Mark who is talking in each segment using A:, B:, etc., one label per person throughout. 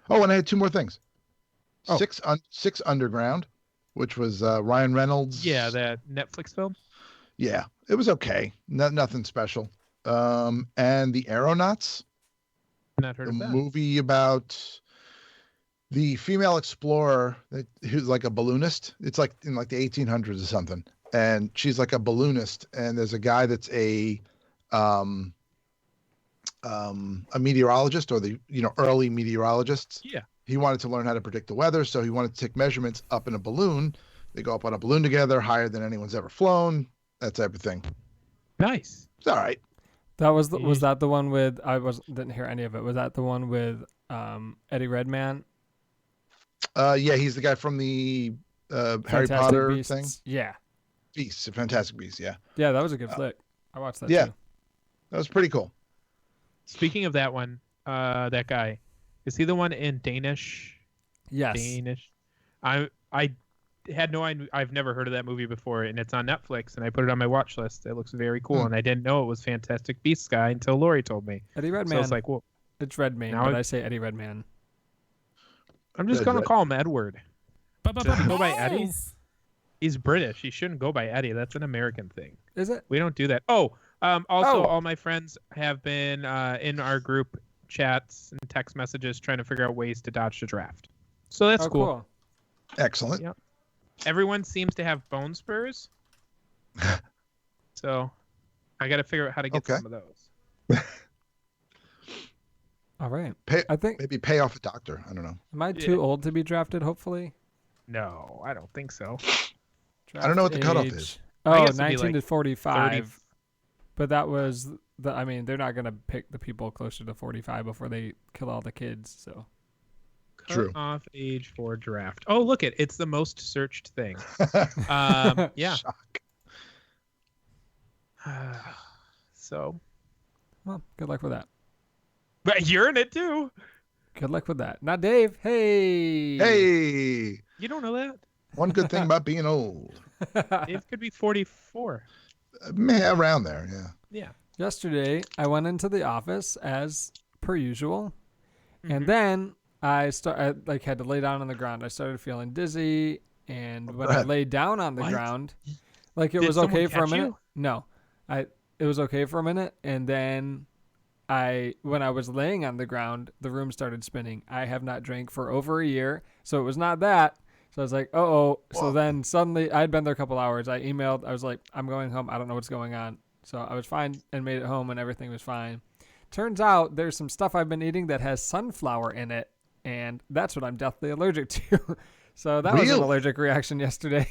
A: Oh, and I had two more things.
B: Oh.
A: Six Underground, which was Ryan
B: Yeah,
A: Reynolds.
B: that Netflix film.
A: Yeah, it was okay. Nothing special. And The Aeronauts,
B: Not heard
A: the
B: of that.
A: movie about the female explorer who's like a balloonist. It's like in like the 1800s or something, and she's like a balloonist. And there's a guy that's um, a meteorologist, or the early meteorologists.
B: Yeah.
A: He wanted to learn how to predict the weather, so he wanted to take measurements up in a balloon. They go up on a balloon together, higher than anyone's ever flown. That type of thing.
B: Nice.
A: It's all right.
C: Was that the one with didn't hear any of it. Was that the one with Eddie Redmayne?
A: Yeah, he's the guy from the Harry
C: Fantastic
A: Potter
C: Beasts?
A: thing.
C: Yeah.
A: Beasts, Fantastic Beasts. Yeah,
C: Yeah, that was a good flick. I watched that
A: yeah.
C: too.
A: That was pretty cool.
B: Speaking of that one, that guy, is he the one in Danish?
C: Yes.
B: Danish. I had no idea. I've never heard of that movie before, and it's on Netflix, and I put it on my watch list. It looks very cool, and I didn't know it was Fantastic Beasts guy until Lori told me.
C: Eddie Redmayne.
B: So I was like, well,
C: It's Redmayne,
B: Now
C: but
B: I-
C: I say Eddie Redmayne.
B: I'm just
A: Good,
B: gonna
A: right.
B: call him Edward. Does he go by Eddie?
D: Balls.
B: He's British. He shouldn't go by Eddie. That's an American thing.
C: Is it?
B: We don't do that. Also,
C: Oh.
B: all my friends have been in our group chats and text messages trying to figure out ways to dodge the draft. So that's
C: Oh,
B: cool.
A: Excellent.
B: Yeah. Everyone seems to have bone spurs. So I got to figure out how to get
A: Okay.
B: some of those.
C: All right.
A: Pay,
C: I think.
A: maybe pay off a doctor. I don't know.
C: Am I too old to be drafted? Hopefully.
B: No, I don't think so.
A: I don't know what the cutoff
C: Age-
A: is.
B: I
C: Oh,
B: guess it'd be
C: 19 to
B: like
C: 45.
B: 30.
C: But that was I mean, they're not gonna pick the people closer to 45 before they kill all the kids. So.
A: True.
B: Off age for draft. Oh, look it's the most searched thing. Yeah.
A: Shock.
B: So,
C: Well, good luck with that.
B: but you're in it too.
C: Good luck with that. Not Dave. Hey.
A: Hey,
B: You don't know that.
A: one good thing about being old.
B: Dave could be 44.
A: Around there, yeah.
B: Yeah.
C: Yesterday, I went into the office as per usual,
B: Mm-hmm.
C: and then I had to lay down on the ground. I started feeling dizzy, and when I
A: Brett.
C: laid down on the
B: What?
C: ground, like it
B: Did
C: was
B: someone
C: okay for a
B: catch
C: minute.
B: you?
C: No, it was okay for a minute, and then when I was laying on the ground, the room started spinning. I have not drank for over a year, so it was not that. So I was like, oh. So
A: Whoa.
C: then suddenly, I'd been there a couple hours. I emailed. I was like, I'm going home. I don't know what's going on. So I was fine and made it home, and everything was fine. Turns out there's some stuff I've been eating that has sunflower in it, and that's what I'm deathly allergic to. So that was an
A: Really?
C: allergic reaction yesterday.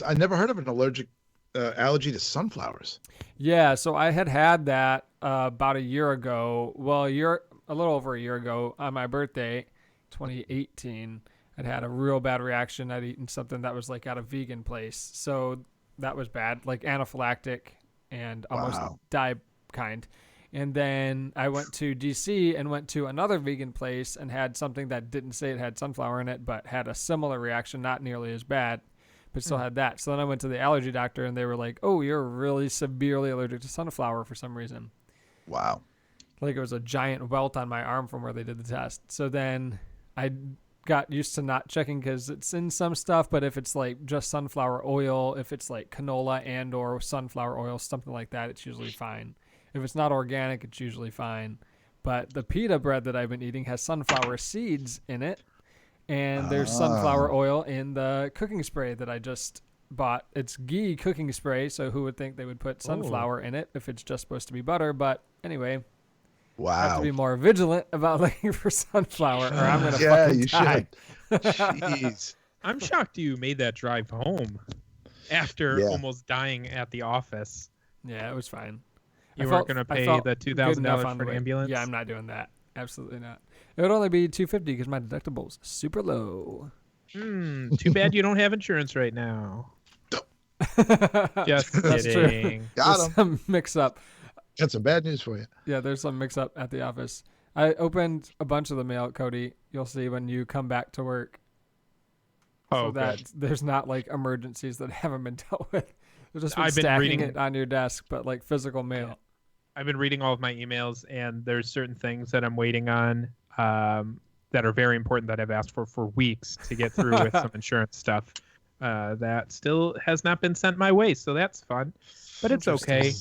A: I never heard of an allergy to sunflowers.
C: Yeah, so I had that about a year ago. Well, a little over a year ago on my birthday, 2018. I'd had a real bad reaction. I'd eaten something that was like at a vegan place, so that was bad, like anaphylactic and almost
A: Wow.
C: die kind. And then I went to DC and went to another vegan place and had something that didn't say it had sunflower in it, but had a similar reaction, not nearly as bad, but still had that. So then I went to the allergy doctor, and they were like, "Oh, you're really severely allergic to sunflower for some reason."
A: Wow.
C: Like it was a giant welt on my arm from where they did the test. So then I got used to not checking because it's in some stuff, but if it's like just sunflower oil, if it's like canola and or sunflower oil, something like that, it's usually fine. If it's not organic, it's usually fine. But the pita bread that I've been eating has sunflower seeds in it, and there's sunflower oil in the cooking spray that I just bought. It's ghee cooking spray, so who would think they would put sunflower in it if it's just supposed to be butter? But anyway, I have to
A: Wow.
C: be more vigilant about looking for sunflower, or I'm gonna
A: Yeah,
C: fucking
A: you
C: die.
A: should. Jeez.
B: I'm shocked you made that drive home after
A: Yeah.
B: almost dying at the office.
C: Yeah, it was fine.
B: You
C: I
B: weren't
C: felt-
B: going to
C: I
B: pay
C: felt
B: the
C: good
B: $2,000
C: enough on
B: for
C: the
B: an
C: way.
B: ambulance?
C: Yeah, I'm not doing that. Absolutely not. It would only be $250 because my deductible's super low.
B: Too bad you don't have insurance right now. Just
C: That's true.
B: kidding.
A: Got
C: There's
A: him.
C: some mix up.
A: Got some bad news for you.
C: Yeah, there's some mix up at the office. I opened a bunch of the mail, Cody. You'll see when you come back to work.
B: Oh,
C: So that
B: good.
C: there's not like emergencies that haven't been dealt with. There's just been
B: I've been
C: stacking
B: reading-
C: it on your desk, but like physical mail.
B: I've been reading all of my emails, and there's certain things that I'm waiting on that are very important that I've asked for weeks to get through with some insurance stuff. That still has not been sent my way, so that's fun. But it's okay.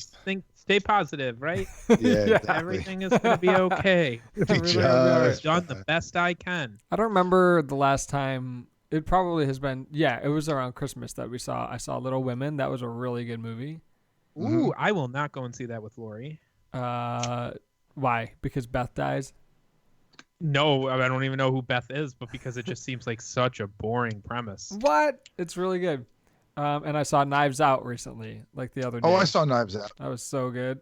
B: Stay positive, right?
A: Yeah, exactly.
B: Everything is going to be okay. I've done the best I can.
C: I don't remember the last time. It probably has been. Yeah, it was around Christmas that I saw Little Women. That was a really good movie.
B: Ooh, I will not go and see that with Lori.
C: Why? Because Beth dies?
B: No, I don't even know who Beth is, but because it just seems like such a boring premise.
C: What? It's really good. And I saw Knives Out recently, like the other day.
A: Oh, I saw Knives Out.
C: That was so good.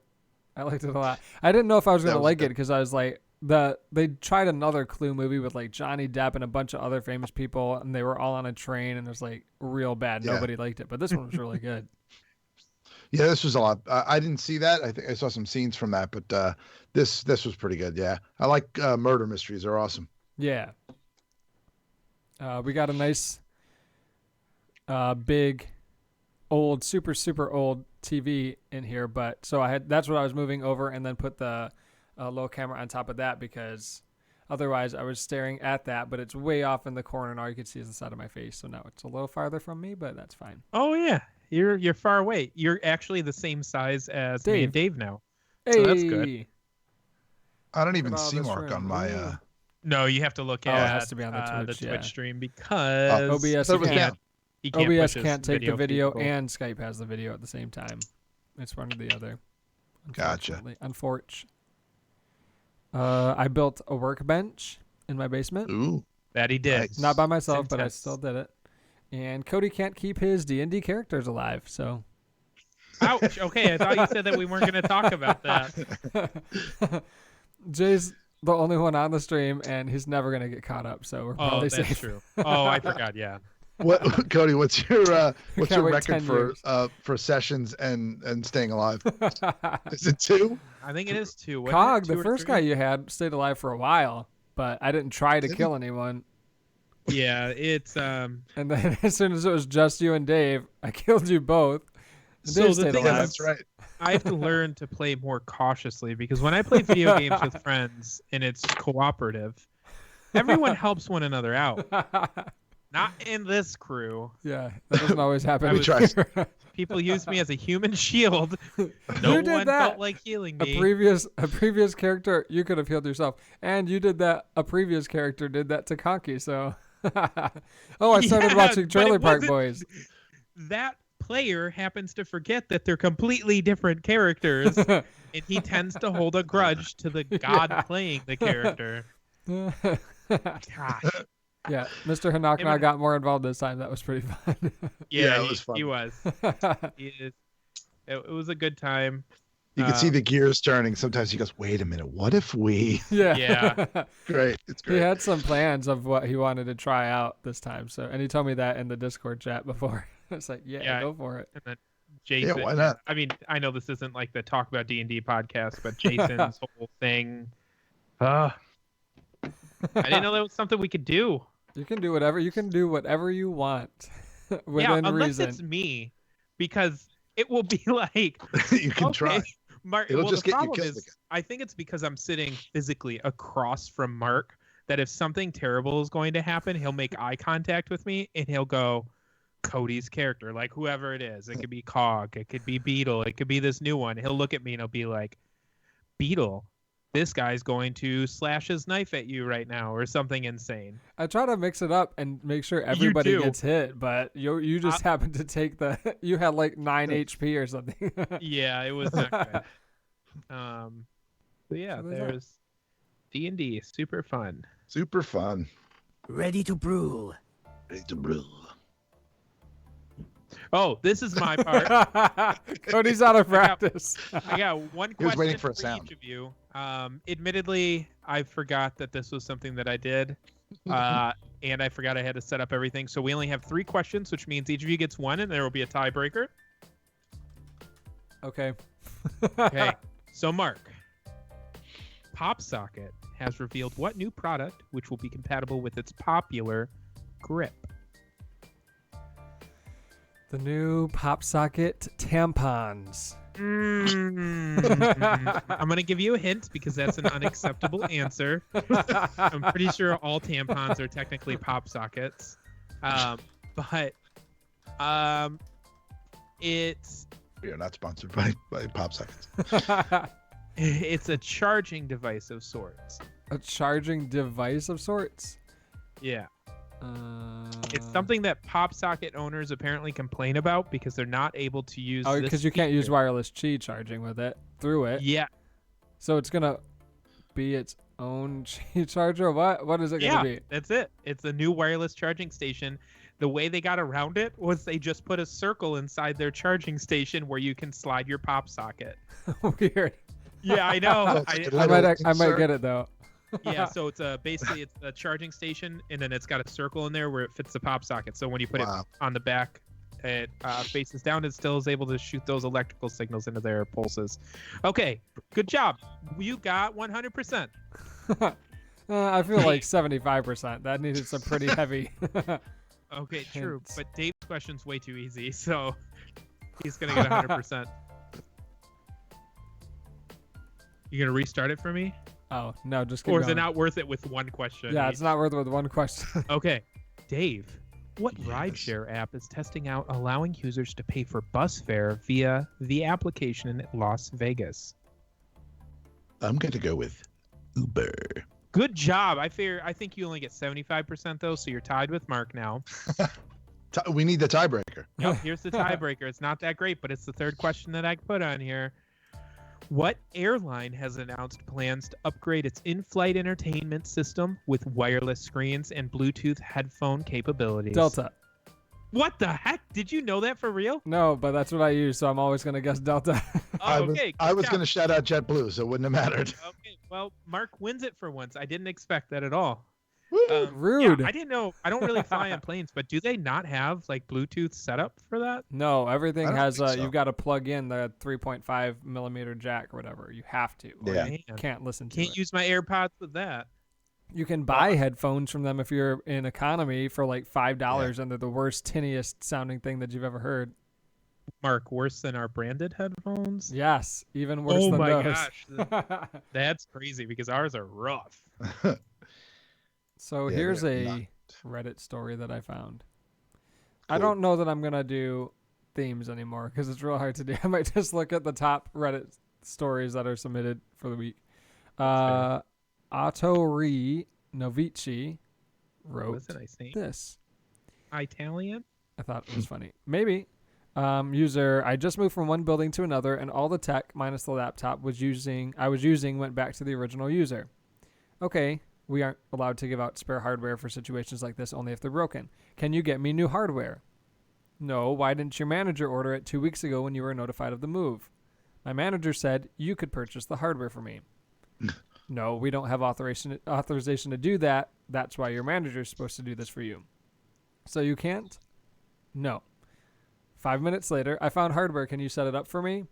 C: I liked it a lot. I didn't know if I was gonna like it because I was like, they tried another Clue movie with like Johnny Depp and a bunch of other famous people, and they were all on a train, and it was like real bad.
A: Yeah.
C: Nobody liked it, but this one was really good.
A: Yeah, this was a lot. I didn't see that. I think I saw some scenes from that, but this was pretty good. Yeah, I like murder mysteries. They're awesome.
C: Yeah. We got a nice, big, old, super old TV in here, but so that's what I was moving over, and then put the low camera on top of that because otherwise I was staring at that, but it's way off in the corner, and all you could see is the side of my face. So now it's a little farther from me, but that's fine.
B: Oh yeah, you're far away. You're actually the same size as me and Dave now.
C: Hey.
B: So that's good.
A: I don't even see Mark on my.
B: No, you have to look at
C: it has to be on the
B: Twitch stream because
C: OBS
B: OBS
C: can't take the video,
B: feed.
C: and Skype has the video at the same time. It's one or the other.
A: Gotcha.
C: Unfortunately. I built a workbench in my basement.
A: Ooh,
B: that he did.
A: Nice.
C: Not by myself, but I still did it. And Cody can't keep his D&D characters alive, so.
B: Ouch. Okay, I thought you said that we weren't going to talk about that.
C: Jay's the only one on the stream, and he's never going to get caught up, so we're probably safe.
B: That's true. Oh, I forgot. Yeah.
A: What, Cody? What's your record for sessions and staying alive? Is it 2?
B: I think it is 2.
C: Cog, the first guy you had, stayed alive for a while, but I didn't try to kill anyone.
B: Yeah, it's
C: And then as soon as it was just you and Dave, I killed you both.
B: So the thing is,
A: that's right.
B: I have to learn to play more cautiously because when I play video games with friends and it's cooperative, everyone helps one another out. Not in this crew.
C: Yeah, that doesn't always happen.
B: People use me as a human shield. No one felt like healing me.
C: A previous character, you could have healed yourself, and you did that. A previous character did that to Conky. So, I started watching Trailer Park Boys.
B: That player happens to forget that they're completely different characters, and he tends to hold a grudge to the god playing the character. Gosh.
C: Yeah, Mr. Hanakna got more involved this time. That was pretty fun.
B: Yeah, it was fun. He was. It was a good time.
A: You can see the gears turning. Sometimes he goes, "Wait a minute, what if we?"
B: Yeah.
A: Great, it's great.
C: He had some plans of what he wanted to try out this time. So, and he told me that in the Discord chat before. It's like, yeah, go for it.
B: And then Jason,
A: why not?
B: I mean, I know this isn't like the Talk About D&D podcast, but Jason's whole thing. I didn't know that was something we could do.
C: You can do whatever. You can do whatever you want within
B: unless
C: reason.
B: It's me, because it will be like
A: you can try.
B: Mark,
A: It'll just
B: the
A: get you
B: problem
A: killed
B: is,
A: again.
B: I think it's because I'm sitting physically across from Mark that if something terrible is going to happen, he'll make eye contact with me and he'll go, Cody's character, like whoever it is. It could be Cog, it could be Beetle, it could be this new one. He'll look at me and he'll be like, Beetle, this guy's going to slash his knife at you right now or something insane.
C: I try to mix it up and make sure everybody gets hit, but you just happen to take you had like 9 HP or something.
B: Yeah, it was not good. But yeah, there's D&D, super fun.
A: Super fun.
D: Ready to brew.
A: Ready to brew.
B: Oh, this is my part.
C: Cody's out of practice.
B: I got one
A: He was
B: question
A: waiting
B: for
A: for a sound.
B: each of you. Admittedly, I forgot that this was something that I did, and I forgot I had to set up everything. So we only have 3 questions, which means each of you gets 1, and there will be a tiebreaker.
C: Okay.
B: Okay. So Mark, PopSocket has revealed what new product which will be compatible with its popular grip.
C: The new PopSocket tampons.
B: I'm gonna give you a hint because that's an unacceptable answer. I'm pretty sure all tampons are technically pop sockets, but it's
A: We are not sponsored by Pop Sockets.
B: it's a charging device of sorts.
C: A charging device of sorts.
B: Yeah. It's something that pop socket owners apparently complain about because they're not able to use.
C: Oh,
B: this
C: because you can't use
B: feature.
C: wireless Qi charging with it through it.
B: Yeah,
C: So it's gonna be its own Qi charger. What is it gonna be?
B: that's it. It's a new wireless charging station. The way they got around it was they just put a circle inside their charging station where you can slide your pop socket.
C: Weird.
B: Yeah, I know.
A: So it's
B: I,
A: like a
C: I might
A: insert.
C: get it though.
B: yeah, so it's basically it's a charging station, and then it's got a circle in there where it fits the pop socket. So when you put
A: Wow.
B: it on the back, it faces down. It still is able to shoot those electrical signals into their pulses. Okay, good job. You got 100%.
C: I feel like 75%. That needed some pretty heavy.
B: Okay, true.
C: Hints.
B: But Dave's question's way too easy, so he's gonna get 100%. You gonna restart it for me,
C: Oh no, just keep
B: or is
C: going.
B: it not worth it with one question?
C: Yeah,
B: each?
C: it's not worth it with one question.
B: Okay, Dave, what
A: Yes.
B: rideshare app is testing out allowing users to pay for bus fare via the application in Las Vegas?
A: I'm going to go with Uber.
B: Good job. I think you only get 75% though, so you're tied with Mark now.
A: We need the tiebreaker.
B: Yep, here's the tiebreaker. It's not that great, but it's the third question that I put on here. What airline has announced plans to upgrade its in-flight entertainment system with wireless screens and Bluetooth headphone capabilities?
C: Delta.
B: What the heck? Did you know that for real?
C: No, but that's what I use, so I'm always gonna guess Delta.
B: Oh, okay.
A: I
B: good
A: was
B: job.
A: going to shout out JetBlue, so it wouldn't have mattered.
B: Okay, well, Mark wins it for once. I didn't expect that at all.
C: Rude.
B: Yeah, I didn't know. I don't really fly on planes, but do they not have like Bluetooth setup for that?
C: No, everything
A: I don't
C: has
A: think so.
C: you've got to plug in the 3.5 millimeter jack or whatever. You have to. Or
A: Yeah.
C: you
B: Man,
C: can't listen to
B: can't
C: it.
B: use my AirPods with that.
C: You can buy headphones from them if you're in economy for like $5, and they're the worst, tinniest sounding thing that you've ever heard.
B: Mark, worse than our branded headphones?
C: Yes, even worse
B: Oh
C: than
B: my
C: those.
B: gosh. That's crazy because ours are rough.
C: So
A: Yeah,
C: here's
A: they're
C: a
A: not.
C: Reddit story that I found. I
A: Cool.
C: don't know that I'm gonna do themes anymore because it's real hard to do. I might just look at the top Reddit stories that are submitted for the week.
B: fair.
C: Ottori Novici wrote
B: That's a nice name.
C: this.
B: Italian?
C: I thought it was funny. Maybe. User, I just moved from one building to another, and all the tech minus the laptop I was using went back to the original user. Okay, we aren't allowed to give out spare hardware for situations like this, only if they're broken. Can you get me new hardware? No, why didn't your manager order it 2 weeks ago when you were notified of the move? My manager said you could purchase the hardware for me. No, we don't have authorization to do that. That's why your manager is supposed to do this for you. So you can't? No. 5 minutes later, I found hardware. Can you set it up for me?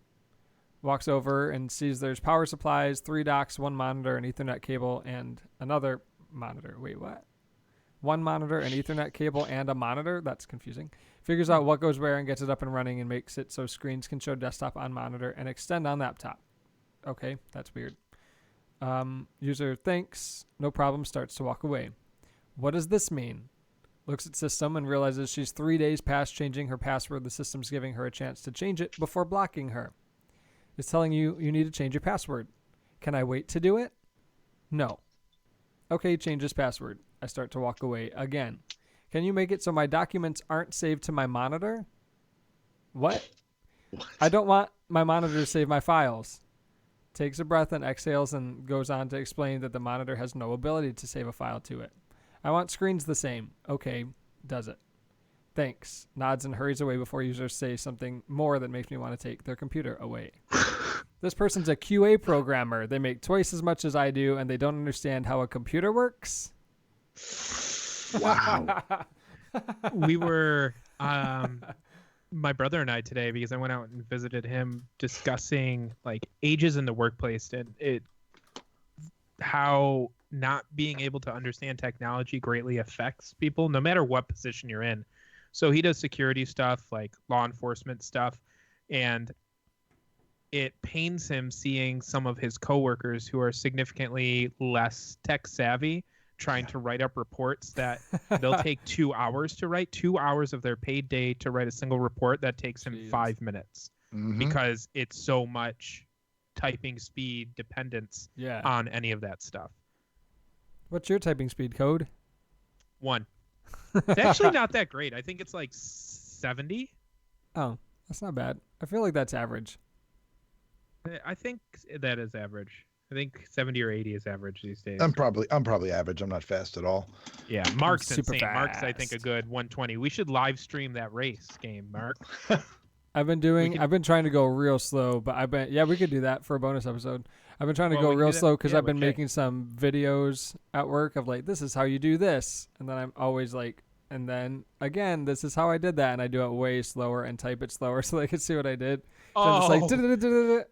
C: Walks over and sees there's power supplies, 3 docks, 1 monitor, an Ethernet cable, and another monitor. Wait, what? 1 monitor, an Ethernet cable, and a monitor? That's confusing. Figures out what goes where and gets it up and running and makes it so screens can show desktop on monitor and extend on laptop. Okay, that's weird. User thinks, no problem, starts to walk away. What does this mean? Looks at system and realizes she's 3 days past changing her password. The system's giving her a chance to change it before blocking her. It's telling you need to change your password. Can I wait to do it? No. Okay, change this password. I start to walk away again. Can you make it so my documents aren't saved to my monitor? What? I don't want my monitor to save my files. Takes a breath and exhales and goes on to explain that the monitor has no ability to save a file to it. I want screens the same. Okay, does it. Thanks. Nods and hurries away before users say something more that makes me want to take their computer away. This person's a QA programmer. They make twice as much as I do, and they don't understand how a computer works.
A: Wow.
B: We were my brother and I today, because I went out and visited him, discussing like ages in the workplace and how not being able to understand technology greatly affects people no matter what position you're in. So he does security stuff, like law enforcement stuff, and it pains him seeing some of his coworkers who are significantly less tech savvy trying to write up reports that they'll take 2 hours to write, 2 hours of their paid day to write a single report that takes him
C: Jeez.
B: 5 minutes because it's so much typing speed dependence
C: Yeah.
B: on any of that stuff.
C: What's your typing speed code?
B: 1. It's actually not that great. I think it's like 70.
C: Oh, that's not bad. I feel like that's average.
B: I think that is average. I think 70 or 80 is average these days.
A: I'm probably average. I'm not fast at all.
B: Yeah, Mark's
C: super
B: insane. Mark's, I think, a
C: fast.
B: good 120. We should live stream that race game, Mark.
C: I've been trying to go real slow, but we could do that for a bonus episode. I've been trying to
B: Well,
C: go
B: we can
C: real
B: do that-
C: slow because
B: yeah,
C: I've been
B: with Jay.
C: making some videos at work of like, this is how you do this. And then I'm always like, and then again, this is how I did that. And I do it way slower and type it slower so they can see what I did. So I'm just like,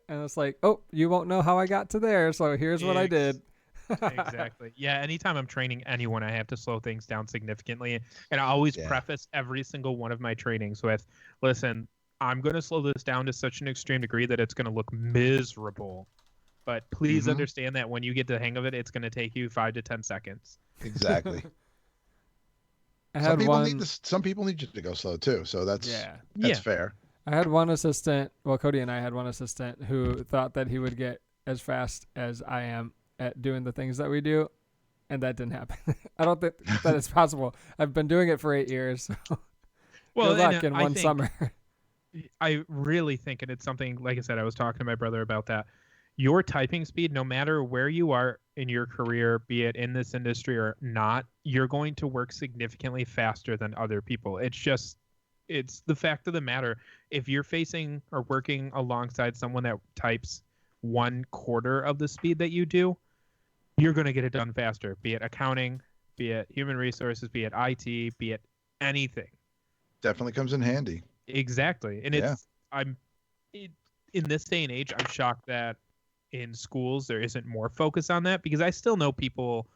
C: and it's like, oh, you won't know how I got to there. So here's what I did.
B: Exactly. Yeah, anytime I'm training anyone, I have to slow things down significantly. And I always
A: Yeah.
B: preface every single one of my trainings with, listen, I'm going to slow this down to such an extreme degree that it's going to look miserable. But please understand that when you get the hang of it, it's going to take you 5 to 10 seconds.
A: Exactly.
C: I
A: some
C: had
A: people
C: one.
A: need this. Some people need you to go slow too. So that's
B: Yeah.
A: fair.
C: I had one assistant. Well, Cody and I had one assistant who thought that he would get as fast as I am at doing the things that we do, and that didn't happen. I don't think that it's possible. I've been doing it for 8 years. So
B: Well,
C: good luck
B: and
C: in one summer.
B: I really think, and it's something, like I said, I was talking to my brother about that. Your typing speed, no matter where you are in your career, be it in this industry or not, you're going to work significantly faster than other people. It's the fact of the matter. If you're facing or working alongside someone that types 1/4 of the speed that you do, you're going to get it done faster, be it accounting, be it human resources, be it IT, be it anything.
A: Definitely comes in handy.
B: Exactly. And
A: Yeah.
B: in this day and age, I'm shocked that in schools there isn't more focus on that, because I still know people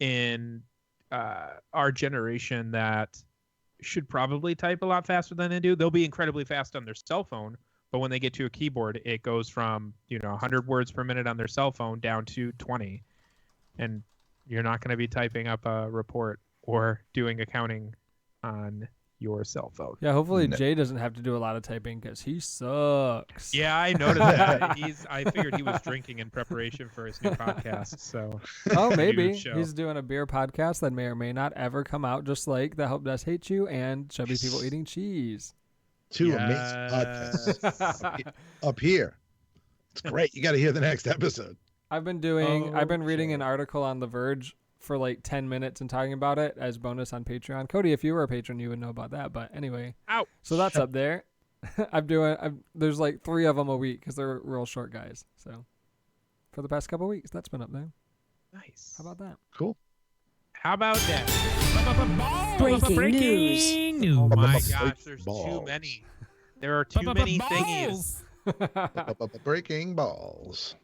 B: in our generation that should probably type a lot faster than they do. They'll be incredibly fast on their cell phone, but when they get to a keyboard, it goes from 100 words per minute on their cell phone down to 20, and you're not going to be typing up a report or doing accounting on your cell phone.
C: Yeah, hopefully
A: No.
C: Jay doesn't have to do a lot of typing because he sucks.
B: Yeah, I noticed that. I figured he was drinking in preparation for his new podcast. So
C: Oh, maybe
B: Huge show.
C: he's doing a beer podcast that may or may not ever come out, just like The Hope Does Hate You and Chubby People Eating Cheese.
A: Two amazing podcasts up here. It's great. You got to hear the next episode.
C: I've been reading an article on The Verge for like 10 minutes and talking about it as bonus on Patreon. Cody, if you were a patron, you would know about that. But anyway,
B: Ow.
C: So that's up there. There's like 3 of them a week because they're real short guys. So for the past couple weeks, that's been up there.
B: Nice.
C: How about that?
A: Cool.
B: How about that?
D: Breaking news.
B: Oh my gosh, there's
A: Balls.
B: too many. There are too many thingies.
A: Breaking balls.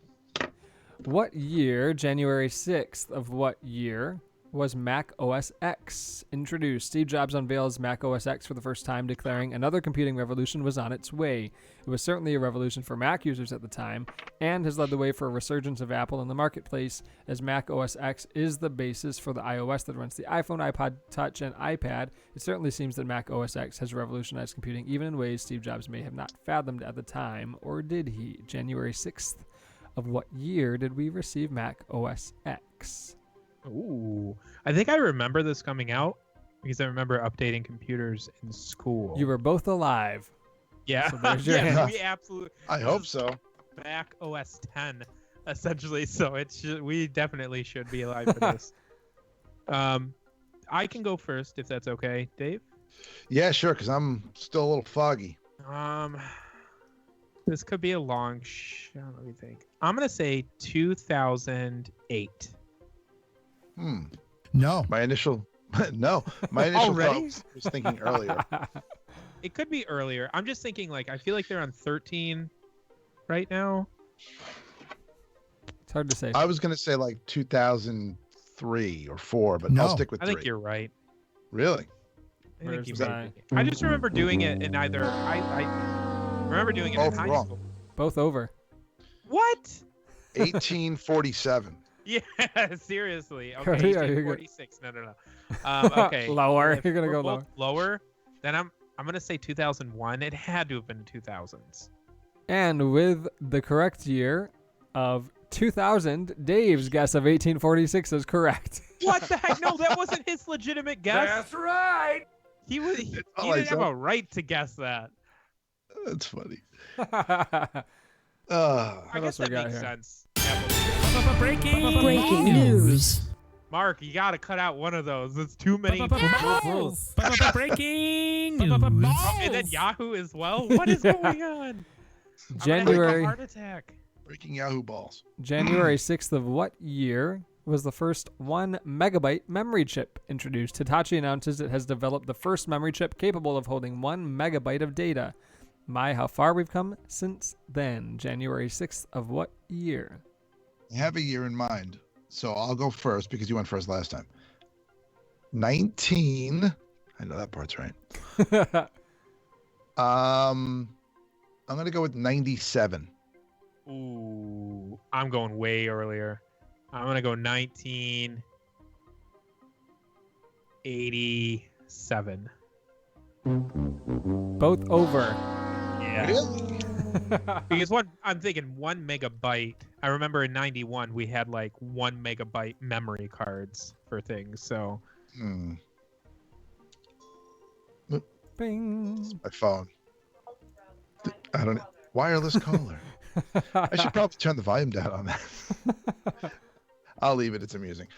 C: What year, January 6th of what year, was Mac OS X introduced? Steve Jobs unveils Mac OS X for the first time, declaring another computing revolution was on its way. It was certainly a revolution for Mac users at the time, and has led the way for a resurgence of Apple in the marketplace, as Mac OS X is the basis for the iOS that runs the iPhone, iPod Touch, and iPad. It certainly seems that Mac OS X has revolutionized computing, even in ways Steve Jobs may have not fathomed at the time, or did he? January 6th. Of what year did we receive Mac OS X?
B: Ooh, I think I remember this coming out because I remember updating computers in school.
C: You were both alive.
B: yeah,
C: so there's your
B: yeah,
C: hand.
B: we absolutely.
A: I hope so.
B: Mac OS 10, essentially. So we definitely should be alive for this. I can go first if that's okay, Dave.
A: Yeah, sure, because I'm still a little foggy.
B: This could be a long shot. Let me think. I'm gonna say 2008.
D: No.
A: My initial thought
B: Already?
A: was thinking earlier.
B: It could be earlier. I'm just thinking, like, I feel like they're on 13 right now.
C: It's hard to say.
A: I was gonna say like 2003 or 4, but
D: No.
A: I'll stick with
B: I
A: 3.
B: think you're right.
A: Really?
B: I think
C: Where's
B: you
C: my-
B: may be. I just remember doing it in either. I remember doing it in
A: Both
B: high
A: wrong.
B: school.
C: Both over.
B: What?
A: 1847.
B: Yeah, seriously.
C: Yeah,
B: Okay,
C: you're good.
B: 46. No. Okay.
C: Lower.
B: If
C: You're gonna
B: we're
C: go
B: both lower. Then I'm gonna say 2001. It had to have been 2000s.
C: And with the correct year of 2000, Dave's guess of 1846 is correct.
B: What the heck? No, that wasn't his legitimate guess.
E: That's right.
B: He was. He
A: all I
B: didn't have
A: said.
B: a right to guess that.
A: That's funny.
C: What
B: I
C: else
B: guess
C: we
B: that
C: got
B: makes
C: here?
B: sense. Applebee's.
D: Breaking news.
B: Mark, you gotta cut out one of those. It's too many.
D: Balls. Breaking news.
B: Oh, and then Yahoo as well. What is going on? I'm gonna have a
C: January
B: heart attack.
A: Breaking Yahoo balls.
C: January 6th of what year was the first 1 megabyte memory chip introduced? Hitachi announces it has developed the first memory chip capable of holding 1 megabyte of data. My, how far we've come since then. January 6th of what year?
A: I have a year in mind, so I'll go first because you went first last time. 19. I know that part's right. I'm gonna go with 97.
B: Ooh, I'm going way earlier. I'm gonna go 1987.
C: Both over.
B: Yeah.
A: Really?
B: Because I'm thinking 1 megabyte. I remember in 91 we had like 1 megabyte memory cards for things. So
C: Bing.
A: My phone. I don't. Wireless caller. I should probably turn the volume down on that. I'll leave it. It's amusing.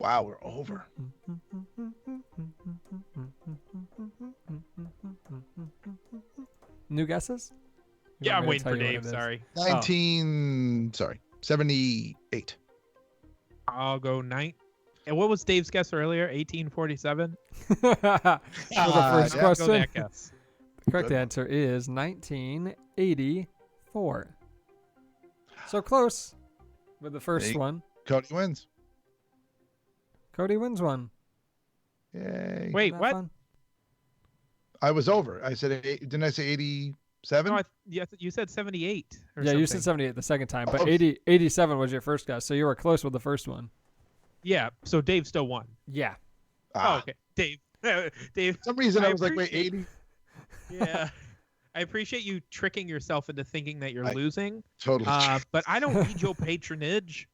A: Wow, we're over.
C: New guesses? You
B: yeah,
C: want
B: I'm
C: me to
B: waiting
C: tell
B: for
C: you what
B: Dave.
C: it is?
B: Sorry.
A: 78.
B: I'll go 9. And what was Dave's guess earlier? 1847.
C: For the first
A: yeah.
B: I'll go
C: question,
B: that guess.
C: the correct answer is 1984. So close with the first
A: Hey.
C: one.
A: Cody wins.
C: Cody wins one.
A: Yay.
B: Wait,
C: Isn't that
B: what?
C: fun?
A: I was over. I said, didn't I say 87?
B: No, you said 78. Or
C: Yeah, you said
B: something.
C: 78 the second time, but
A: Oh.
C: 87 was your first guess, so you were close with the first one.
B: Yeah, so Dave still won.
C: Yeah.
B: Oh, okay. Dave. Dave.
A: For some reason, I was like, wait,
B: appreciate-
A: 80?
B: Yeah. I appreciate you tricking yourself into thinking that you're
A: I-
B: looing.
A: Totally.
B: But I don't need your patronage.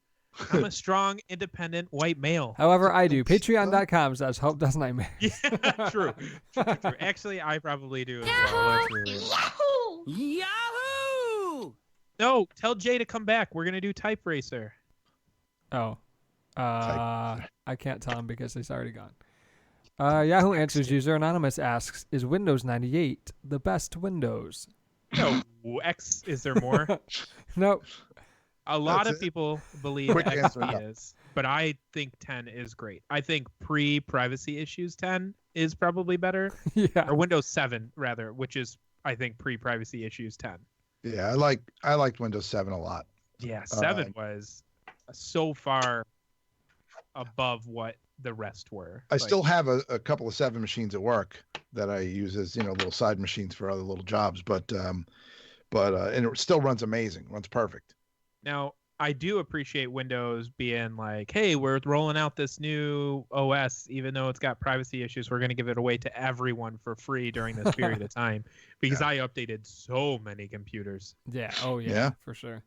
B: I'm a strong, independent white male.
C: However, I do. Patreon.com/Hope Does Nightmare.
B: Yeah, true. True. Actually, I probably do as well. Let's be real.
D: Yahoo!
B: No, tell Jay to come back. We're gonna do Type Racer.
C: Oh. I can't tell him because he's already gone. Yahoo Answers user Anonymous asks, is Windows 98 the best Windows?
B: No, X. Is there more?
C: Nope.
B: A lot
A: That's
B: of
A: it?
B: people believe
A: Quick answer, no.
B: XP is, but I think 10 is great. I think pre-privacy issues 10 is probably better,
C: Yeah.
B: or Windows 7 rather, which is I think pre-privacy issues 10.
A: Yeah, I liked Windows 7 a lot.
B: Yeah, 7 was so far above what the rest were.
A: I
B: Like,
A: still have a couple of 7 machines at work that I use as little side machines for other little jobs, but and it still runs amazing, runs perfect.
B: now I do appreciate Windows being like, hey, we're rolling out this new OS, even though it's got privacy issues, we're going to give it away to everyone for free during this period of time, because I updated so many computers.
C: Yeah. Oh, yeah,
A: Yeah.
C: for sure.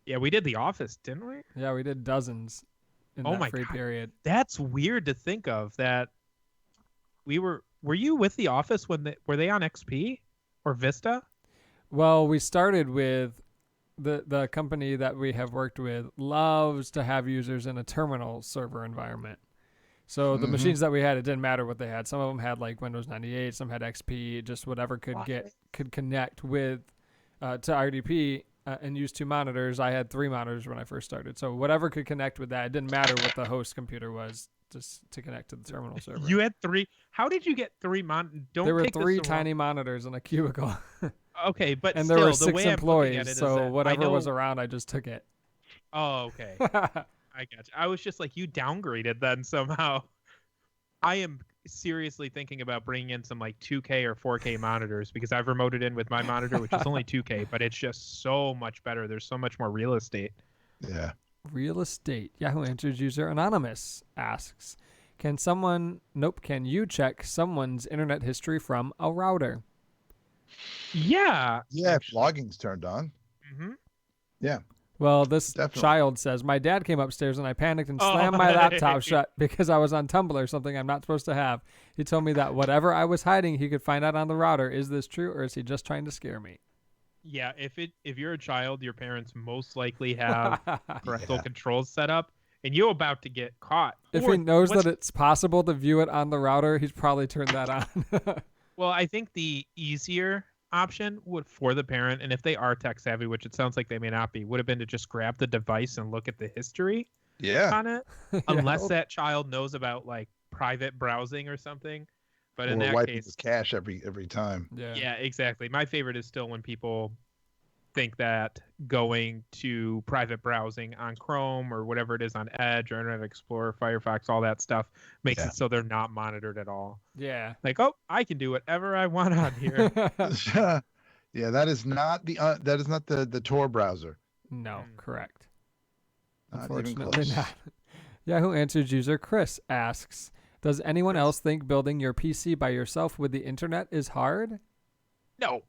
B: Yeah, we did The Office, didn't we?
C: Yeah, we did dozens in
B: Oh
C: that
B: my
C: free
B: God.
C: period.
B: That's weird to think of. That were you with The Office when were they on XP or Vista?
C: Well, we started with the company that we have worked with loves to have users in a terminal server environment. So the
A: Mhm.
C: machines that we had, it didn't matter what they had. Some of them had like Windows 98, some had XP, just whatever could connect with to RDP and use 2 monitors. I had 3 monitors when I first started. So whatever could connect with that, it didn't matter what the host computer was, just to connect to the terminal server.
B: You had 3. How did you get 3 Don't
C: there were
B: take this
C: 3
B: the wrong-
C: tiny monitors in a cubicle,
B: Okay, but
C: and
B: still,
C: there were
B: the
C: 6
B: way I'm looking at it
C: employees.
B: is
C: So
B: that
C: whatever
B: I
C: was
B: know-
C: around, I just took it.
B: Oh, okay. I got you. I was just like, you downgraded then somehow. I am seriously thinking about bringing in some like 2K or 4K monitors because I've remoted in with my monitor, which is only 2K, but it's just so much better. There's so much more real estate.
A: Yeah.
C: Real estate. Yahoo Answers user Anonymous asks, can you check someone's internet history from a router?
B: Yeah.
A: Yeah, if logging's turned on.
B: hmm
A: Yeah.
C: Well, this
A: Definitely.
C: child says, my dad came upstairs and I panicked and
B: Oh,
C: slammed my laptop
B: hey.
C: shut because I was on Tumblr, something I'm not supposed to have. He told me that whatever I was hiding, he could find out on the router. Is this true, or is he just trying to scare me?
B: Yeah. If you're a child, your parents most likely have parental
A: Yeah.
B: controls set up, and you're about to get caught.
C: If
B: Or
C: he knows
B: what's-
C: that it's possible to view it on the router, he's probably turned that on.
B: Well, I think the easier option would for the parent, and if they are tech savvy, which it sounds like they may not be, would have been to just grab the device and look at the history
A: Yeah.
B: on it, unless that child knows about like private browsing or something. But in
A: Or
B: that
A: wiping
B: case,
A: his cache every time.
B: yeah, exactly. My favorite is still when people think that going to private browsing on Chrome or whatever it is on Edge or Internet Explorer, Firefox, all that stuff makes
A: Yeah.
B: it so they're not monitored at all.
C: Yeah.
B: Like, oh, I can do whatever I want on here.
A: Yeah, that is not the Tor browser.
C: No, correct.
A: Not even
C: Unfortunately
A: close.
C: not. Yahoo Answers user Chris asks, does anyone else think building your PC by yourself with the internet is hard?
B: No.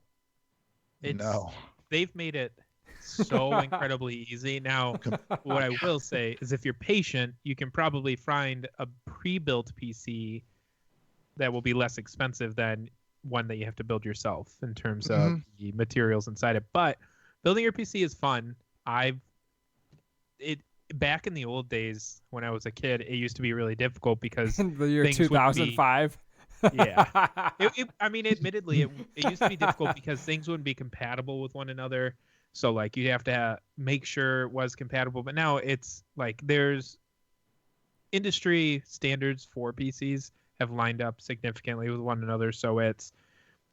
A: No.
B: They've made it so incredibly easy. Now, what I will say is if you're patient, you can probably find a pre-built PC that will be less expensive than one that you have to build yourself in terms of the materials inside it. But building your PC is fun. Back in the old days when I was a kid, it used to be really difficult because
C: In the year
B: things would be-
C: 2005?
B: Yeah. I mean, admittedly, it used to be difficult because things wouldn't be compatible with one another. So, like, you have to make sure it was compatible. But now it's like there's industry standards for PCs have lined up significantly with one another. So it's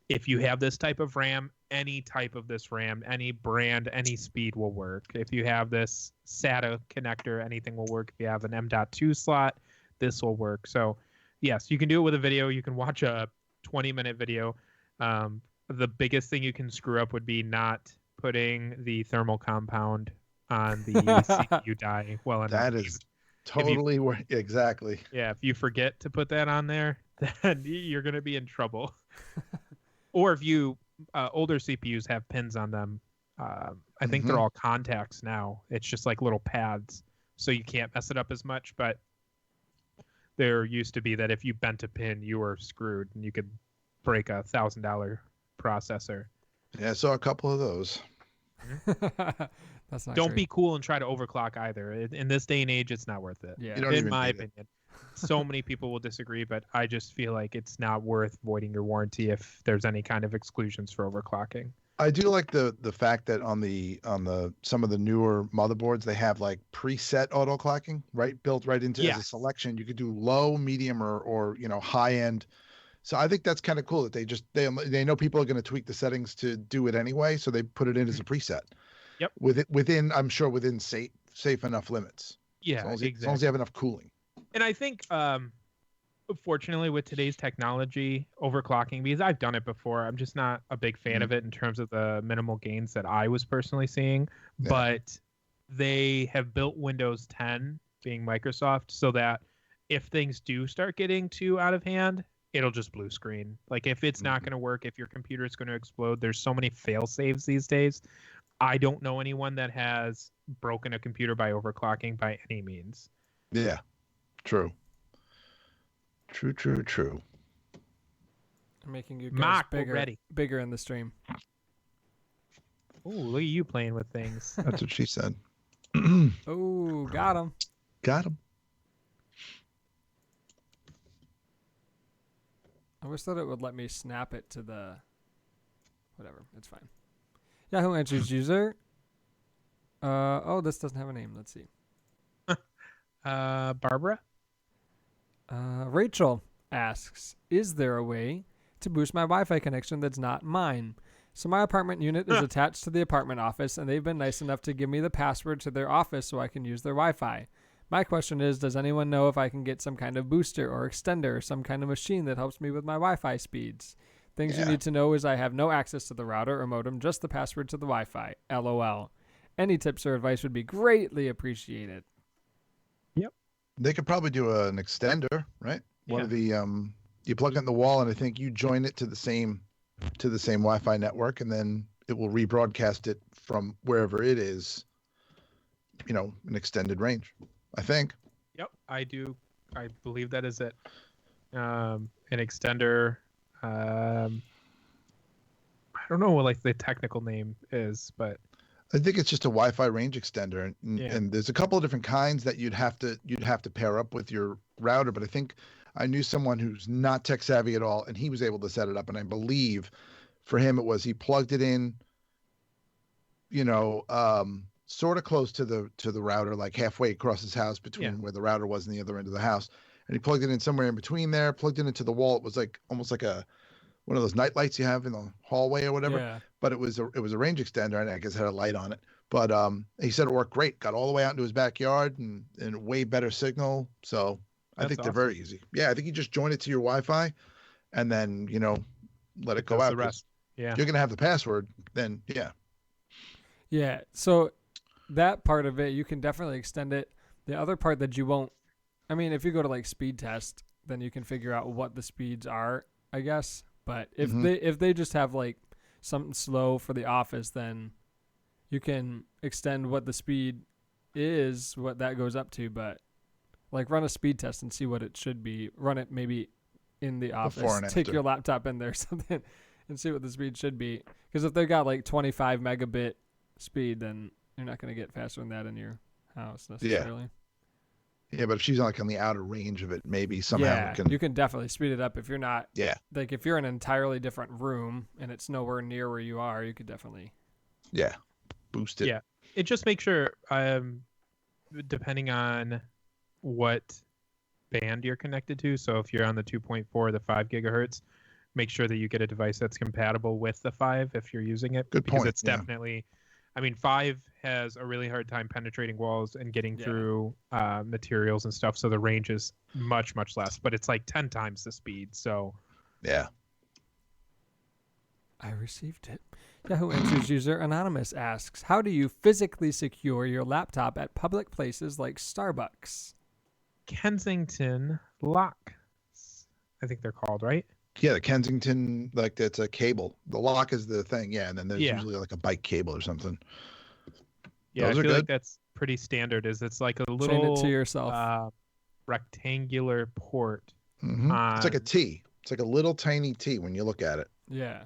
B: if you have this type of RAM, any type of this RAM, any brand, any speed will work. If you have this SATA connector, anything will work. If you have an M.2 slot, this will work. So yes, you can do it with a video. You can watch a 20-minute video. The biggest thing you can screw up would be not putting the thermal compound on the CPU die well enough.
A: That is totally exactly.
B: Yeah, if you forget to put that on there, then you're going to be in trouble. Or if you older CPUs have pins on them, I think they're all contacts now. It's just like little pads, so you can't mess it up as much. But there used to be that if you bent a pin, you were screwed, and you could break a $1,000 processor.
A: Yeah, I saw a couple of those.
C: That's not
B: Don't
C: great.
B: be cool and try to overclock either. In this day and age, it's not worth it.
C: Yeah.
A: You don't
B: In
A: even
B: my
A: need it.
B: opinion. So many people will disagree, but I just feel like it's not worth voiding your warranty if there's any kind of exclusions for overclocking.
A: I do like the fact that on the some of the newer motherboards they have like preset auto clocking built right into as a
B: Yes.
A: selection. You could do low, medium, or high end. So I think that's kind of cool that they know people are going to tweak the settings to do it anyway, so they put it in as a preset.
B: Yep.
A: Within I'm sure within safe enough limits.
B: Yeah,
A: As long as you
B: exactly.
A: have enough cooling.
B: And I think, fortunately, with today's technology, overclocking, because I've done it before, I'm just not a big fan of it in terms of the minimal gains that I was personally seeing.
A: Yeah.
B: But they have built Windows 10, being Microsoft, so that if things do start getting too out of hand, it'll just blue screen. Like if it's not going to work, if your computer is going to explode, there's so many fail safes these days. I don't know anyone that has broken a computer by overclocking by any means.
A: Yeah. True. True.
C: I'm making you guys
B: Mark, we're ready.
C: bigger in the stream.
B: Ooh, look at you playing with things.
A: That's what she said.
C: Oh, got him.
A: Got him.
C: I wish that it would let me snap it to the... Whatever, it's fine. Yahoo Answers user. This doesn't have a name. Let's see.
B: Barbara?
C: Rachel asks, is there a way to boost my Wi-Fi connection that's not mine? So my apartment unit is attached to the apartment office, and they've been nice enough to give me the password to their office so I can use their Wi-Fi. My question is, does anyone know if I can get some kind of booster or extender or some kind of machine that helps me with my Wi-Fi speeds? Things you
A: Yeah.
C: need to know is I have no access to the router or modem, just the password to the Wi-Fi. LOL. Any tips or advice would be greatly appreciated.
A: They could probably do an extender, right? One of the you plug it in the wall, and I think you join it to the same Wi-Fi network, and then it will rebroadcast it from wherever it is. An extended range. I think.
B: Yep, I do. I believe that is it. An extender. I don't know what the technical name is, but
A: I think it's just a Wi-Fi range extender, and,
B: Yeah.
A: and there's a couple of different kinds that you'd have to pair up with your router. But I think I knew someone who's not tech savvy at all, and he was able to set it up. And I believe for him it was he plugged it in, sort of close to the router, like halfway across his house between where the router was and the other end of the house, and he plugged it in somewhere in between there. Plugged it into the wall. It was like almost like one of those night lights you have in the hallway or whatever.
C: Yeah.
A: But it was a range extender, and I guess it had a light on it. But he said it worked great. Got all the way out into his backyard and way better signal. So I
B: That's
A: think they're
B: awesome.
A: very easy. Yeah, I think you just join it to your Wi-Fi, and then let it go
B: does
A: out.
B: the
A: 'cause
B: rest. Yeah.
A: You're gonna have the password. Then
C: Yeah, so that part of it, you can definitely extend it. The other part that you won't, I mean, if you go to speed test, then you can figure out what the speeds are, I guess. But if they just have something slow for the office, then you can extend what the speed is, what that goes up to. But run a speed test and see what it should be. Run it maybe in the office.
A: Before and
C: Take
A: after.
C: your laptop in there or something and see what the speed should be. Because if they got 25 megabit speed, then you're not going to get faster than that in your house necessarily.
A: yeah, but if she's on the outer range of it, maybe somehow it can.
C: You can definitely speed it up if you're not.
A: Yeah,
C: If you're in an entirely different room and it's nowhere near where you are, you could definitely.
A: yeah, boost it.
B: Yeah. It just makes sure, depending on what band you're connected to. So if you're on the 2.4, the 5 gigahertz, make sure that you get a device that's compatible with the 5 if you're using it.
A: Good
B: because
A: point,
B: it's
A: yeah.
B: definitely, 5 has a really hard time penetrating walls and getting through materials and stuff. So the range is much, much less, but it's 10 times the speed. So
A: Yeah.
C: I received it. Yahoo Answers user Anonymous asks, how do you physically secure your laptop at public places like Starbucks?
B: Kensington locks, I think they're called, right?
A: Yeah, the Kensington, that's a cable. The lock is the thing, yeah, and then there's
B: Yeah.
A: usually a bike cable or something.
B: Yeah,
A: Those
B: I
A: are
B: feel like
A: good.
B: that's pretty standard. It's like a
C: Chain
B: little
C: it to yourself.
B: rectangular port.
A: It's like a
B: on-
A: T. It's like a little tiny T when you look at it.
C: Yeah.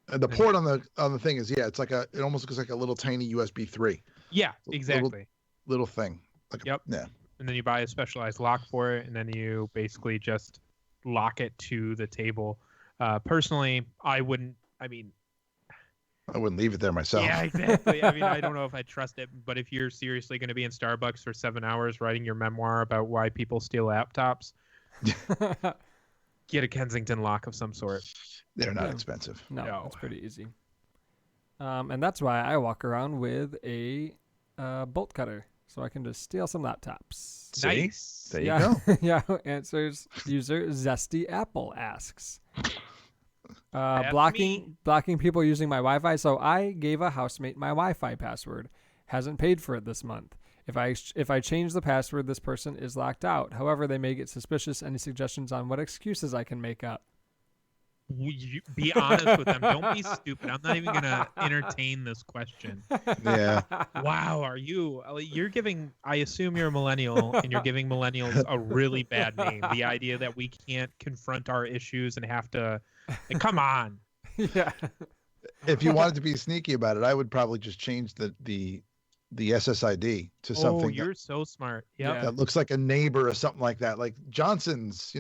A: And the port on the thing is, it's it almost looks like a little tiny USB 3
B: Yeah, exactly.
A: little thing.
B: Yep.
A: Yeah.
B: And then you buy a specialized lock for it, and then you basically just lock it to the table. Personally, I wouldn't.
A: I wouldn't leave it there myself.
B: Yeah, exactly. I don't know if I trust it, but if you're seriously going to be in Starbucks for 7 hours writing your memoir about why people steal laptops, get a Kensington lock of some sort.
A: They're not
C: Yeah.
A: expensive.
C: No,
B: No.
C: it's pretty easy. And that's why I walk around with a bolt cutter, so I can just steal some laptops.
A: See?
B: Nice.
A: There you go.
C: Yahoo Answers user Zesty Apple asks,
B: That's
C: blocking people using my Wi-Fi. So I gave a housemate my Wi-Fi password. Hasn't paid for it this month. If I change the password, this person is locked out. However, they may get suspicious. Any suggestions on what excuses I can make up?
B: You be honest with them. Don't be stupid. I'm not even going to entertain this question.
A: Yeah.
B: Wow, are you? You're giving. I assume you're a millennial, and you're giving millennials a really bad name. The idea that we can't confront our issues and have to. Come on.
C: Yeah.
A: If you wanted to be sneaky about it, I would probably just change the SSID to something
B: Oh, you're so smart.
C: Yeah.
B: Yep.
A: that looks like a neighbor or something like that, like Johnson's,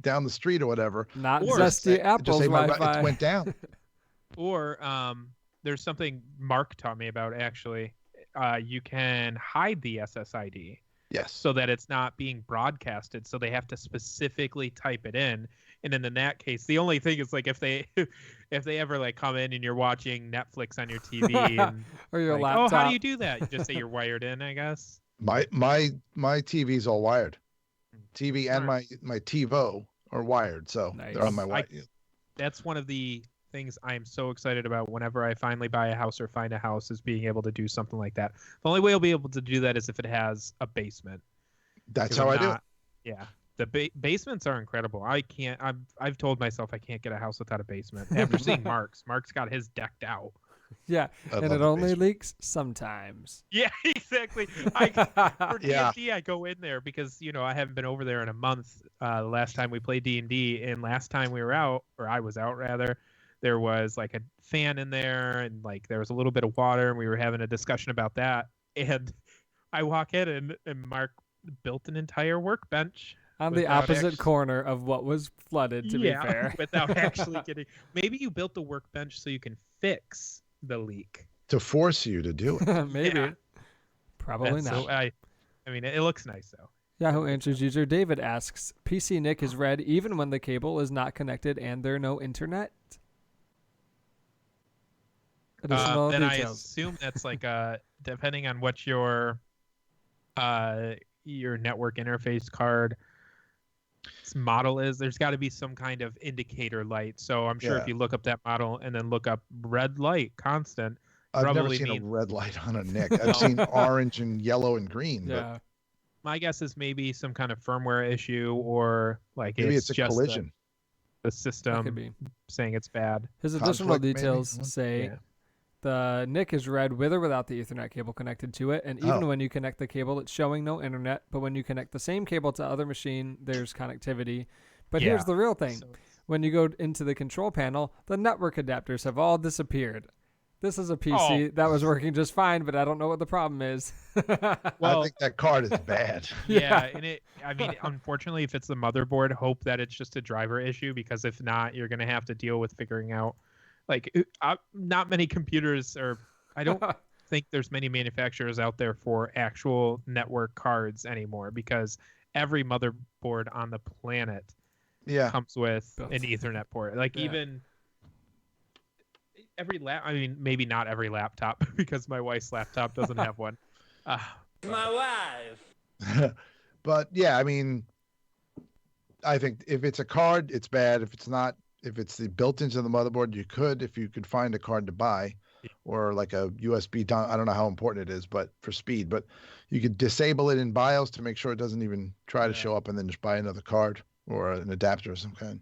A: down the street or whatever.
C: Not
B: Or
C: Zesty
A: Just
C: Apple's
A: say
C: Wi-Fi.
A: it went down.
B: Or there's something Mark taught me about actually. You can hide the SSID
A: Yes.
B: so that it's not being broadcasted. So they have to specifically type it in. And then in that case, the only thing is if they ever come in and you're watching Netflix on your TV and
C: Or your
B: oh,
C: laptop.
B: how do you do that? You just say you're wired in, I guess.
A: My TV's all wired. TV and
B: Alright.
A: my TiVo are wired, so
C: Nice.
A: they're on my wire.
B: That's one of the things I'm so excited about whenever I finally buy a house or find a house, is being able to do something like that. The only way I'll be able to do that is if it has a basement.
A: That's
B: 'Cause
A: how
B: I'm
A: I do it.
B: not- Yeah, the basements are incredible. I can't. I've told myself I can't get a house without a basement. After seeing Mark's got his decked out.
C: Yeah,
A: I
C: and
A: love
C: it
A: the
C: only
A: basement.
C: leaks sometimes.
B: Yeah, exactly. For
A: Yeah.
B: D&D, I go in there because I haven't been over there in a month. The last time we played D&D, and last time we were out, or I was out rather, there was like a fan in there, and like there was a little bit of water, and we were having a discussion about that. And I walk in, and Mark built an entire workbench.
C: On the
B: Without
C: opposite
B: act-
C: corner of what was flooded, to be fair.
B: without actually getting. Maybe you built the workbench so you can fix the leak.
A: To force you to do it.
C: Maybe.
B: Yeah.
C: Probably
B: That's
C: not.
B: so- I mean, it looks nice though.
C: Yahoo Answers user David asks, PC Nick is red even when the cable is not connected and there no internet? Additional
B: Then I
C: details.
B: assume that's like depending on what your network interface card model is, there's got to be some kind of indicator light. So I'm sure
A: Yeah.
B: if you look up that model and then look up red light constant,
A: I've never
B: probably
A: seen
B: mean-
A: a red light on a Nick. I've seen orange and yellow and green,
C: Yeah.
B: my guess is maybe some kind of firmware issue, or like
A: but maybe it's a
B: just
A: collision.
B: the
C: That could
B: system
C: be.
B: saying it's bad.
C: His additional
A: conflict, maybe?
C: details
A: What?
C: say
B: Yeah.
C: the NIC is red with or without the Ethernet cable connected to it, and even
A: Oh.
C: when you connect the cable, it's showing no internet. But when you connect the same cable to other machine, there's connectivity. But here's
B: Yeah.
C: the real thing:
B: So-
C: when you go into the control panel, the network adapters have all disappeared. This is a PC that was working just fine, but I don't know what the problem is.
B: Well,
A: I think that card is bad.
B: yeah, and I mean, unfortunately, if it's the motherboard, hope that it's just a driver issue, because if not, you're gonna have to deal with figuring out, like, not many computers, or I don't think there's many manufacturers out there for actual network cards anymore, because every motherboard on the planet
A: Yeah.
B: comes with
C: Built.
B: an Ethernet port. Like
C: Yeah.
B: even every I mean, maybe not every laptop, because my wife's laptop doesn't have one.
D: My wife.
A: But yeah, I mean, I think if it's a card, it's bad. If it's not, if it's built into the motherboard, if you could find a card to buy, or like a USB I don't know how important it is, but for speed, but you could disable it in BIOS to make sure it doesn't even try to
C: Yeah.
A: show up, and then just buy another card or an adapter of some kind.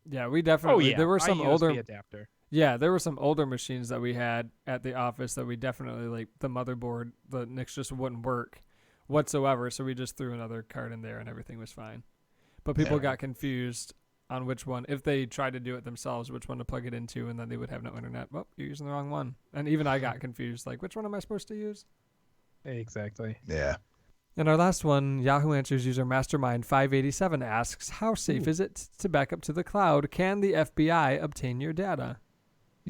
C: Yeah, we
B: Oh
C: definitely.
B: yeah,
C: There were
B: my
C: some
B: USB
C: older.
B: adapter.
C: Yeah, there were some older machines that we had at the office that we definitely, like, the motherboard, the NICs just wouldn't work whatsoever. So we just threw another card in there and everything was fine. But people
A: Yeah.
C: got confused on which one, if they tried to do it themselves, which one to plug it into, and then they would have no internet. Well, you're using the wrong one. And even I got confused, like, which one am I supposed to use?
B: Exactly.
A: Yeah.
C: And our last one, Yahoo Answers user Mastermind587 asks, how safe is it to back up to the cloud? Can the FBI obtain your data?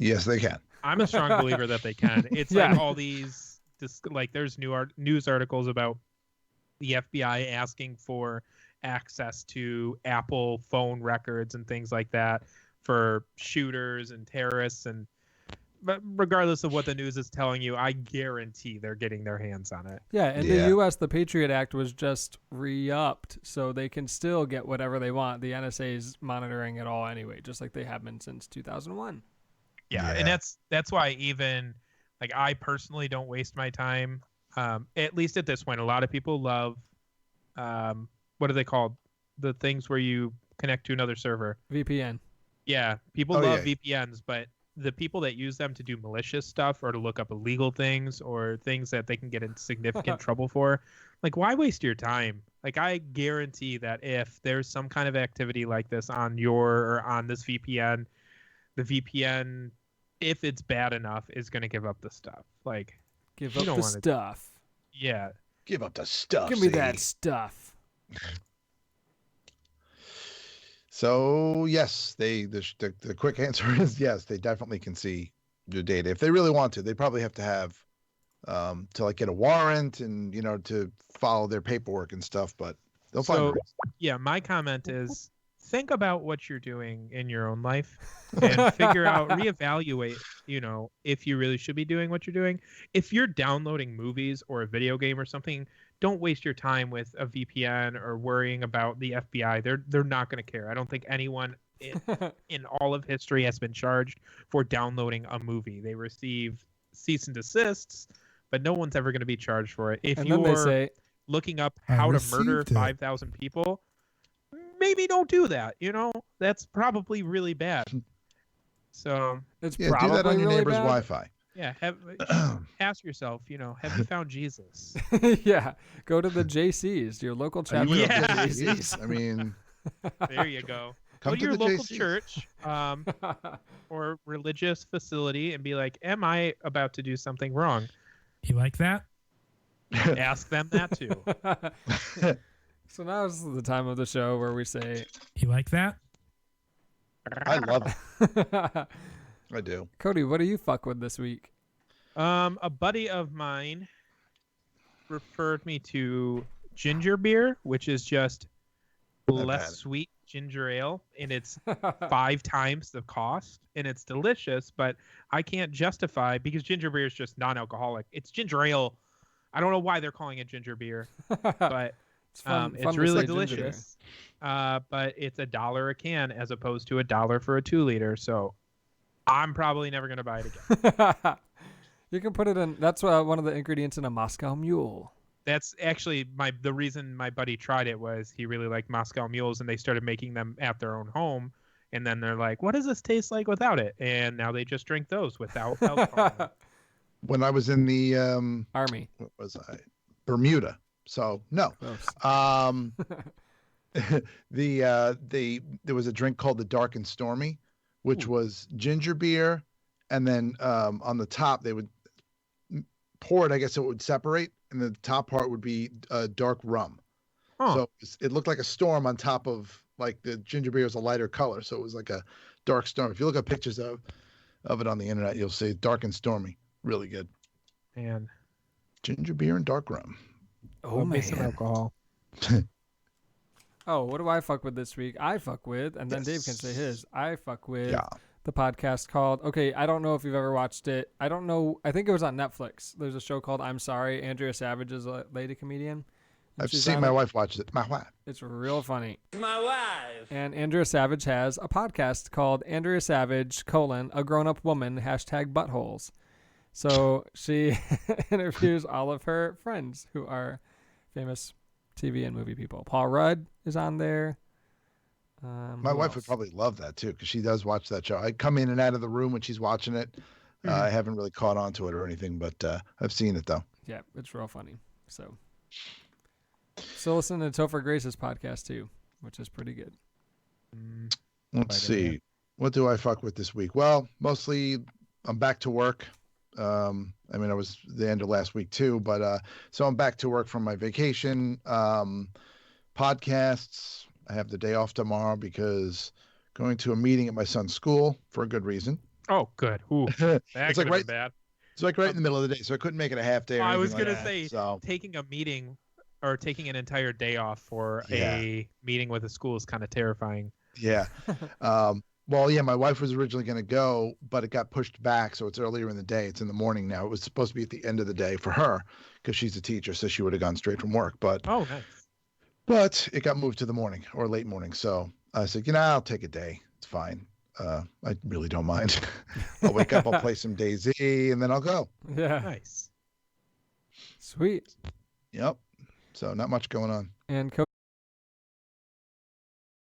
A: Yes, they can.
B: I'm a strong believer that they can. It's
C: Yeah.
B: like all these, like there's news articles about the FBI asking for access to Apple phone records and things like that for shooters and terrorists. But regardless of what the news is telling you, I guarantee they're getting their hands on it.
C: Yeah, in
A: Yeah.
C: the U.S., the Patriot Act was just re-upped, so they can still get whatever they want. The NSA is monitoring it all anyway, just like they have been since 2001.
B: Yeah,
A: Yeah.
B: and that's why even like I personally don't waste my time. At least at this point, a lot of people love what are they called? The things where you connect to another server.
C: VPN.
B: Yeah, people
A: Oh,
B: love
A: yeah.
B: VPNs, but the people that use them to do malicious stuff or to look up illegal things or things that they can get in significant trouble for, like, why waste your time? Like, I guarantee that if there's some kind of activity like this on this VPN, the VPN, if it's bad enough, is going to give up the stuff. Like,
C: Give
B: You
C: up
B: don't
C: the
B: wanna-
C: stuff.
B: yeah,
A: Give up the stuff.
C: Give me
A: see?
C: that stuff.
A: So yes, the quick answer is yes, they definitely can see your data if they really want to. They probably have to have to like get a warrant and to follow their paperwork and stuff, but they'll find.
B: So-
A: a reason.
B: yeah. My comment is, think about what you're doing in your own life and figure out, reevaluate, if you really should be doing what you're doing. If you're downloading movies or a video game or something, don't waste your time with a VPN or worrying about the FBI. They're not going to care. I don't think anyone in all of history has been charged for downloading a movie. They receive cease and desists, but no one's ever going to be charged for it. If
C: And then they
B: you're
C: say,
B: looking up
E: I
B: how to murder
E: received it.
B: 5,000 people, maybe don't do that. That's probably really bad. So
C: it's
A: Yeah,
C: probably
A: do that on your
C: really
A: neighbor's
C: bad.
A: Wi-Fi.
B: yeah, ask yourself, have you found Jesus?
C: Yeah, go to the JCs, your local chapter. of the
B: Yeah.
C: JCs.
A: I mean,
B: There you go.
A: come
B: Go to
A: to
B: your
A: the
B: local
A: JCs.
B: church or religious facility and be like, am I about to do something wrong?
E: You like that?
B: Ask them that too.
C: So now is the time of the show where we say,
E: You like that?
A: I love it. I do.
C: Cody, what do you fuck with this week?
B: A buddy of mine referred me to ginger beer, which is just
A: Not
B: less
A: bad.
B: sweet ginger ale, and it's 5 times the cost, and it's delicious, but I can't justify, because ginger beer is just non-alcoholic. It's ginger ale. I don't know why they're calling it ginger beer, but
C: It's fun.
B: it's
C: fun to
B: really
C: say ginger beer.
B: delicious. But it's $1 a can as opposed to $1 for a 2-liter. So I'm probably never gonna buy it again.
C: You can put it in. That's one of the ingredients in a Moscow Mule.
B: That's actually the reason my buddy tried it was he really liked Moscow Mules, and they started making them at their own home. And then they're like, "What does this taste like without it?" And now they just drink those without alcohol. in it.
A: When I was in the
C: Army.
A: what was I? Bermuda. So no.
C: Gross.
A: Um, there was a drink called the Dark and Stormy, which
C: Ooh.
A: was ginger beer, and then on the top they would pour it. I guess it would separate, and the top part would be dark rum.
B: Huh.
A: So it looked like a storm on top of, like, the ginger beer is a lighter color, so it was like a dark storm. If you look at pictures of it on the internet, you'll see Dark and Stormy. Really good.
B: Man,
A: Ginger beer and dark rum.
C: Oh,
B: love me some
C: man.
B: alcohol.
C: Oh, what do I fuck with this week? I fuck with, and then Dave can say
A: Yes.
C: his. I fuck with
A: Yeah.
C: the podcast called, okay, I don't know if you've ever watched it. I don't know. I think it was on Netflix. There's a show called I'm Sorry. Andrea Savage is a lady comedian. and
A: I've
C: she's
A: seen
C: on
A: my
C: it.
A: wife watch it. My wife.
C: It's real funny.
D: My wife.
C: And Andrea Savage has a podcast called Andrea Savage, a grown-up woman, #buttholes. So she interviews all of her friends who are famous TV and movie people. Paul Rudd is on there.
A: My
C: who
A: wife would
C: else?
A: probably love that too, because she does watch that show. I come in and out of the room when she's watching it. I haven't really caught on to it or anything, but I've seen it though.
C: Yeah, it's real funny. So still listen to Topher Grace's podcast too, which is pretty good.
A: Let's
B: Spider-Man.
A: see. What do I fuck with this week? Well, mostly I'm back to work. I mean, I was the end of last week too, but so I'm back to work from my vacation. Podcasts. I have the day off tomorrow because going to a meeting at my son's school for a good reason.
B: Oh, good. Ooh, that
A: It's
B: could
A: like
B: have been bad.
A: It's like right in the middle of the day, so I couldn't make it a half day. Or
B: I was
A: anything like
B: gonna
A: that.
B: say,
A: So
B: taking a meeting or taking an entire day off for
A: Yeah.
B: a meeting with a school is kind of terrifying.
A: yeah. Well, yeah, my wife was originally going to go, but it got pushed back, so it's earlier in the day. It's in the morning now. It was supposed to be at the end of the day for her because she's a teacher, so she would have gone straight from work.
B: Oh, nice.
A: But it got moved to the morning or late morning. So I said, I'll take a day. It's fine. I really don't mind. I'll wake up, I'll play some DayZ, and then I'll go.
C: Yeah,
B: Nice.
C: sweet.
A: Yep. So not much going on.
C: And